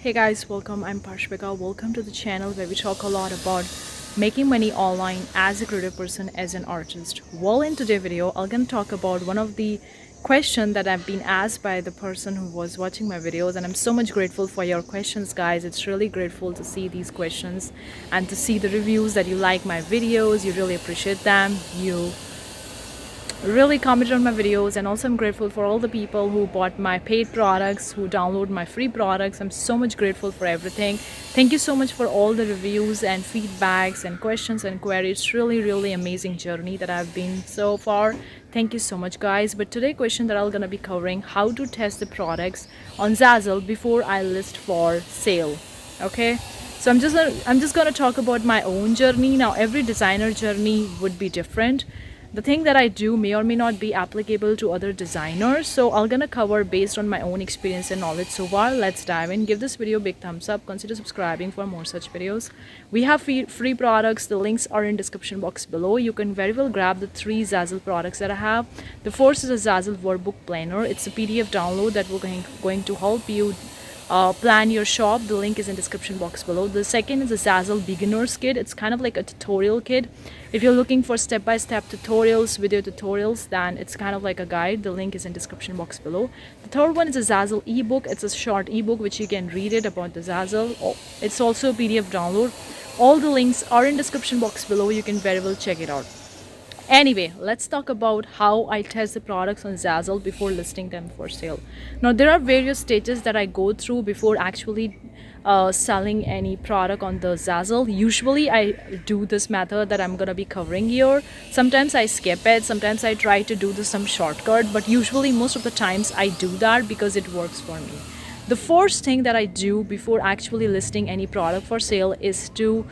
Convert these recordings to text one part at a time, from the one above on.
Hey guys, welcome. I'm Parshvika. Welcome to the channel where we talk a lot about making money online as a creative person, as an artist. Well, in today's video, I'm going to talk about one of the questions that I've been asked by the person who was watching my videos, and I'm so much grateful for your questions, guys. It's really grateful to see these questions and to see the reviews that you like my videos. You really appreciate them. You really commented on my videos, and also I'm grateful for all the people who bought my paid products, who download my free products. I'm so much grateful for everything. Thank you so much for all the reviews and feedbacks and questions and queries. It's really amazing journey that I've been so far. Thank you so much, guys. But today question that I'm gonna be covering: how to test the products on Zazzle before I list for sale. Okay, so I'm just gonna talk about my own journey. Now every designer journey would be different. The thing that I do may or may not be applicable to other designers, so I'm gonna cover based on my own experience and knowledge so far. Let's dive in. Give this video a big thumbs up. Consider subscribing for more such videos. We have free products. The links are in description box below. You can very well grab the 3 Zazzle products that I have. The first is a Zazzle workbook planner. It's a PDF download that will going to help you plan your shop. The link is in description box below. The second is a Zazzle beginners kit. It's kind of like a tutorial kit. If you're looking for step-by-step tutorials, video tutorials, then it's kind of like a guide. The link is in description box below. The third one is a Zazzle ebook. It's a short ebook which you can read it about the Zazzle. It's also a PDF download. All the links are in description box below. You can very well check it out. Anyway, let's talk about how I test the products on Zazzle before listing them for sale. Now, there are various stages that I go through before actually selling any product on the Zazzle. Usually, I do this method that I'm gonna be covering here. Sometimes I skip it. Sometimes I try to do some shortcut. But usually, most of the times, I do that because it works for me. The first thing that I do before actually listing any product for sale is to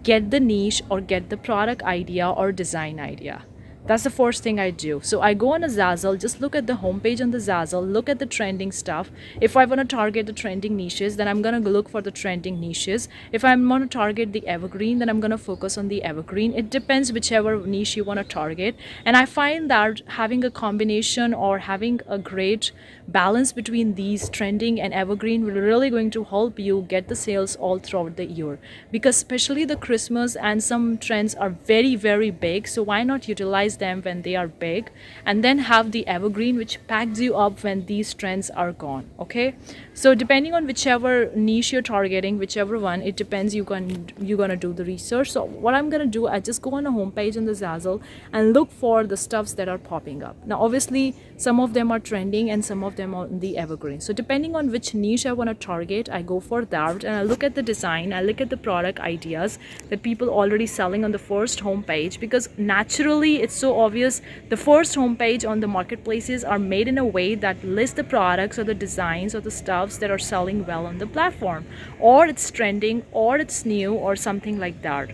get the niche or get the product idea or design idea. That's the first thing I do. So I go on a Zazzle, just look at the homepage on the Zazzle, look at the trending stuff. If I want to target the trending niches, then I'm going to look for the trending niches. If I want to target the evergreen, then I'm going to focus on the evergreen. It depends whichever niche you want to target. And I find that having a combination or having a great balance between these trending and evergreen will really going to help you get the sales all throughout the year. Because especially the Christmas and some trends are very big. So why not utilize them when they are big, and then have the evergreen which packs you up when these trends are gone. Okay, so depending on whichever niche you're targeting, whichever one, it depends. You're gonna do the research. So what I'm gonna do, I just go on a homepage on the Zazzle and look for the stuffs that are popping up. Now obviously some of them are trending and some of them are the evergreen. So depending on which niche I want to target, I go for that and I look at the design, I look at the product ideas that people already selling on the first homepage, because naturally it's so obvious. The first homepage on the marketplaces are made in a way that lists the products or the designs or the stuffs that are selling well on the platform, or it's trending, or it's new, or something like that.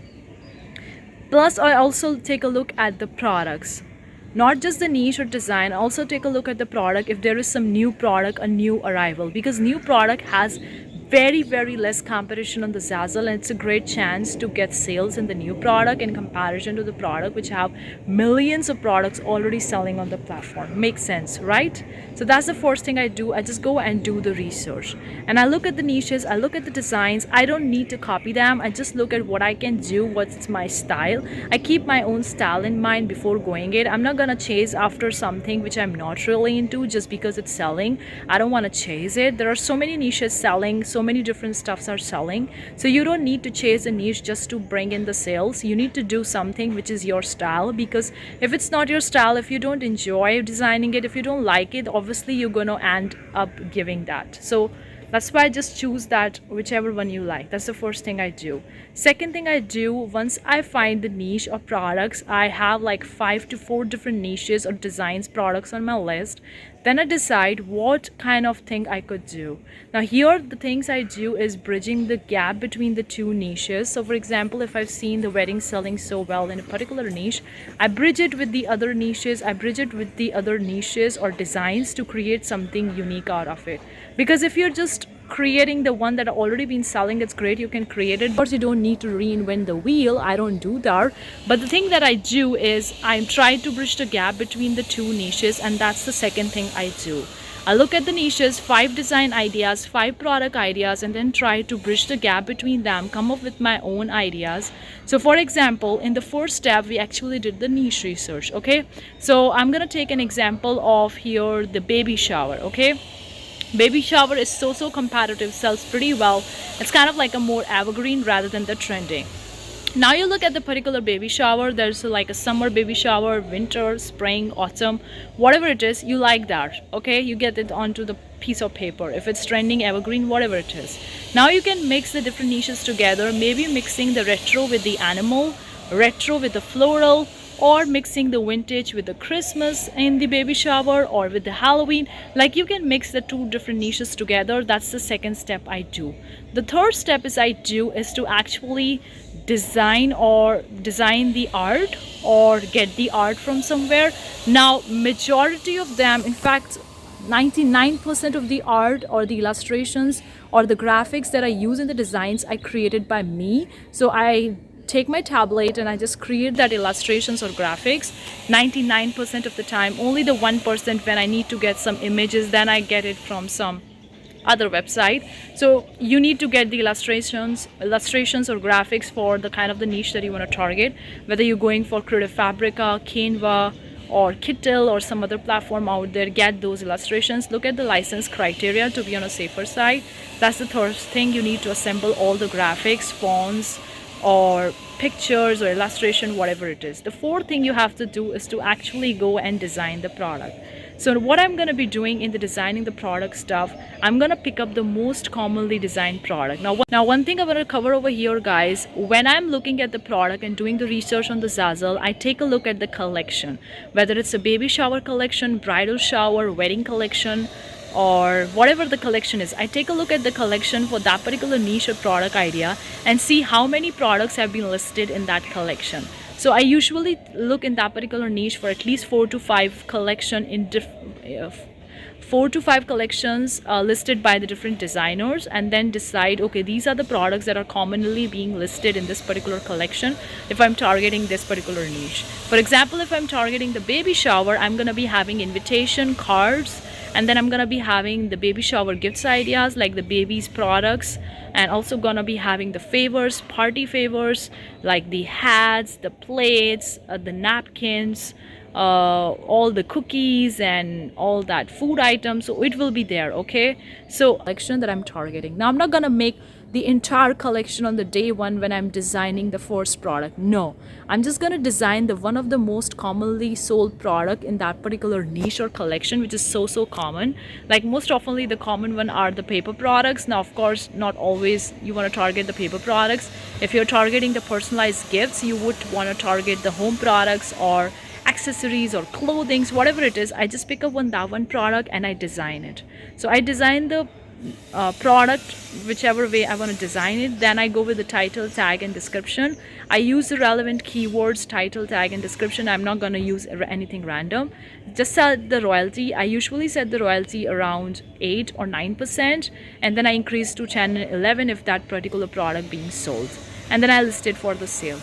Plus, I also take a look at the products, not just the niche or design. Also take a look at the product if there is some new product, a new arrival, because new product has very less competition on the Zazzle, and it's a great chance to get sales in the new product in comparison to the product which have millions of products already selling on the platform. Makes sense, right? So that's the first thing I do. I just go and do the research, and I look at the niches, I look at the designs. I don't need to copy them. I just look at what I can do, what's my style. I keep my own style in mind before going it. I'm not gonna chase after something which I'm not really into just because it's selling. I don't want to chase it. There are so many niches selling, so many different stuffs are selling, so you don't need to chase a niche just to bring in the sales. You need to do something which is your style, because if it's not your style, if you don't enjoy designing it, if you don't like it, obviously you're gonna end up giving that. So that's why I just choose that whichever one you like. That's the first thing I do. Second thing I do, once I find the niche of products, I have like 5 to 4 different niches or designs products on my list. Then I decide what kind of thing I could do. Now here the things I do is bridging the gap between the two niches. So for example, if I've seen the wedding selling so well in a particular niche, I bridge it with the other niches. I bridge it with the other niches or designs to create something unique out of it. Because if you're just creating the one that already been selling, that's great, you can create it, but you don't need to reinvent the wheel. I don't do that. But the thing that I do is I try to bridge the gap between the two niches, and that's the second thing I do. I look at the niches, 5 design ideas, 5 product ideas, and then try to bridge the gap between them, come up with my own ideas. So for example, in the first step, we actually did the niche research. Okay, so I'm gonna take an example of here the baby shower. Okay, baby shower is so competitive, sells pretty well. It's kind of like a more evergreen rather than the trending. Now you look at the particular baby shower, there's like a summer baby shower, winter, spring, autumn, whatever it is, you like that. Okay, you get it onto the piece of paper, if it's trending, evergreen, whatever it is. Now you can mix the different niches together, maybe mixing the retro with the animal, retro with the floral, or mixing the vintage with the Christmas in the baby shower, or with the Halloween. Like, you can mix the 2 different niches together. That's the second step I do. The third step is to actually design the art, or get the art from somewhere. Now majority of them, in fact 99% of the art or the illustrations or the graphics that I use in the designs I created by me. So I take my tablet and I just create that illustrations or graphics 99% of the time. Only the 1% when I need to get some images, then I get it from some other website. So you need to get the illustrations or graphics for the kind of the niche that you want to target, whether you're going for Creative Fabrica, Canva, or Kittle, or some other platform out there. Get those illustrations. Look at the license criteria to be on a safer side. That's the third thing. You need to assemble all the graphics, fonts, or pictures, or illustration, whatever it is. The fourth thing you have to do is to actually go and design the product. So what I'm going to be doing in the designing the product stuff, I'm going to pick up the most commonly designed product. Now one thing I want to cover over here, guys, when I'm looking at the product and doing the research on the Zazzle, I take a look at the collection, whether it's a baby shower collection, bridal shower, wedding collection, or whatever the collection is. I take a look at the collection for that particular niche or product idea and see how many products have been listed in that collection. So I usually look in that particular niche for at least 4 to 5 collection in 4 to 5 collections listed by the different designers, and then decide, okay, these are the products that are commonly being listed in this particular collection if I'm targeting this particular niche. For example, if I'm targeting the baby shower, I'm going to be having invitation cards, and then I'm gonna be having the baby shower gifts ideas, like the baby's products, and also gonna be having the favors, party favors, like the hats, the plates, the napkins, all the cookies and all that food items. So it will be there. Okay, so collection that I'm targeting. Now I'm not gonna make the entire collection on the day one when I'm designing the first product. No, I'm just gonna design the one of the most commonly sold product in that particular niche or collection, which is so common. Like, most oftenly the common one are the paper products. Now of course, not always you want to target the paper products. If you're targeting the personalized gifts, you would want to target the home products or accessories or clothing, whatever it is. I just pick up that one product and I design it. So I design the product whichever way I want to design it. Then I go with the title, tag, and description. I use the relevant keywords, title, tag, and description. I'm not going to use anything random. Just set the royalty. I usually set the royalty around 8 or 9%, and then I increase to 10 and 11 if that particular product being sold, and then I list it for the sale.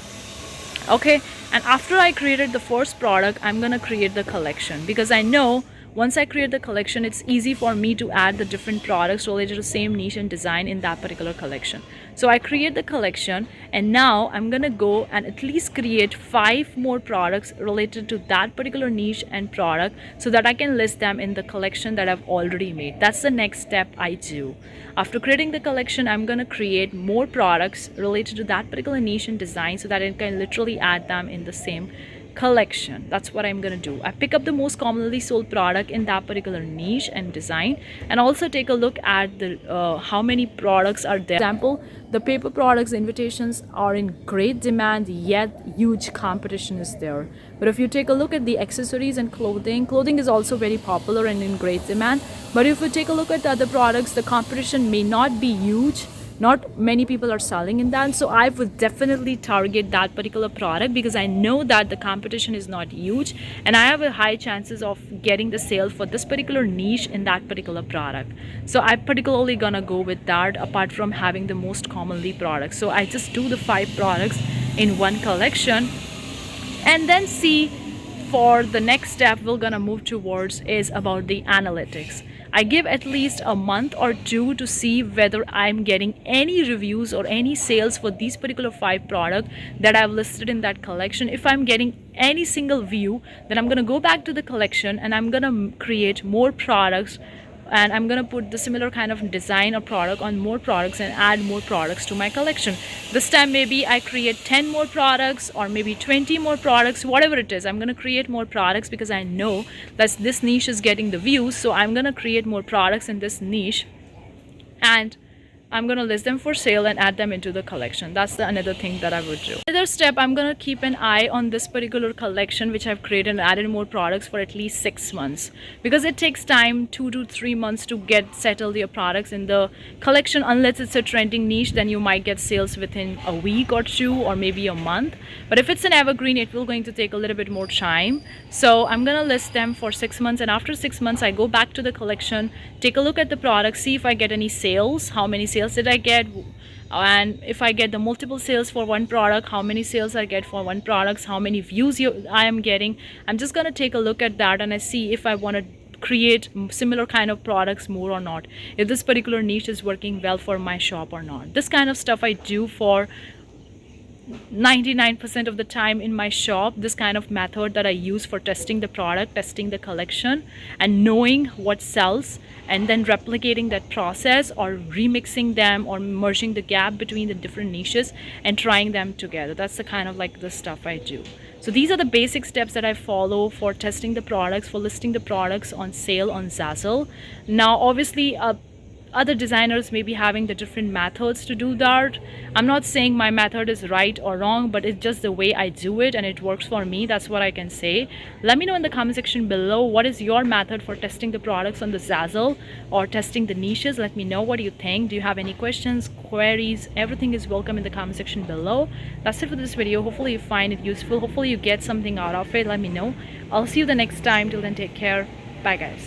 Okay, and after I created the first product, I'm gonna create the collection, because I know once I create the collection, it's easy for me to add the different products related to the same niche and design in that particular collection. So I create the collection, and now I'm gonna go and at least create 5 more products related to that particular niche and product, so that I can list them in the collection that I've already made. That's the next step I do. After creating the collection, I'm gonna create more products related to that particular niche and design, so that I can literally add them in the same collection. That's what I'm gonna do. I pick up the most commonly sold product in that particular niche and design, and also take a look at the how many products are there. For example, the paper products invitations are in great demand, yet huge competition is there. But if you take a look at the accessories and clothing is also very popular and in great demand. But if you take a look at the other products, the competition may not be huge. Not many people are selling in that. So I would definitely target that particular product, because I know that the competition is not huge, and I have a high chances of getting the sale for this particular niche in that particular product. So I particularly gonna go with that, apart from having the most commonly products. So I just do the 5 products in one collection, and then see for the next step we're gonna move towards is about the analytics. I give at least a month or two to see whether I'm getting any reviews or any sales for these particular 5 products that I've listed in that collection. If I'm getting any single view, then I'm gonna go back to the collection and I'm gonna create more products, and I'm gonna put the similar kind of design or product on more products and add more products to my collection. This time maybe I create 10 more products or maybe 20 more products, whatever it is. I'm gonna create more products because I know that this niche is getting the views, so I'm gonna create more products in this niche and I'm gonna list them for sale and add them into the collection. That's another thing that I would do. Another step, I'm gonna keep an eye on this particular collection which I've created and added more products for at least 6 months, because it takes time, 2 to 3 months, to get settled your products in the collection. Unless it's a trending niche, then you might get sales within a week or 2 or maybe a month. But if it's an evergreen, it will going to take a little bit more time. So I'm gonna list them for 6 months, and after 6 months I go back to the collection, take a look at the products, see if I get any sales, how many sales did I get, and if I get the multiple sales for one product, how many sales I get for one product, how many views I am getting. I'm just gonna take a look at that and I see if I want to create similar kind of products more or not, if this particular niche is working well for my shop or not. This kind of stuff I do for 99% of the time in my shop. This kind of method that I use for testing the product, testing the collection, and knowing what sells, and then replicating that process or remixing them or merging the gap between the different niches and trying them together. That's the kind of like the stuff I do. So these are the basic steps that I follow for testing the products, for listing the products on sale on Zazzle. Now obviously other designers may be having the different methods to do that. I'm not saying my method is right or wrong, but it's just the way I do it and it works for me. That's what I can say. Let me know in the comment section below, what is your method for testing the products on the Zazzle or testing the niches. Let me know what you think. Do you have any questions, queries? Everything is welcome in the comment section below. That's it for this video. Hopefully you find it useful. Hopefully you get something out of it. Let me know. I'll see you the next time. Till then, take care. Bye guys.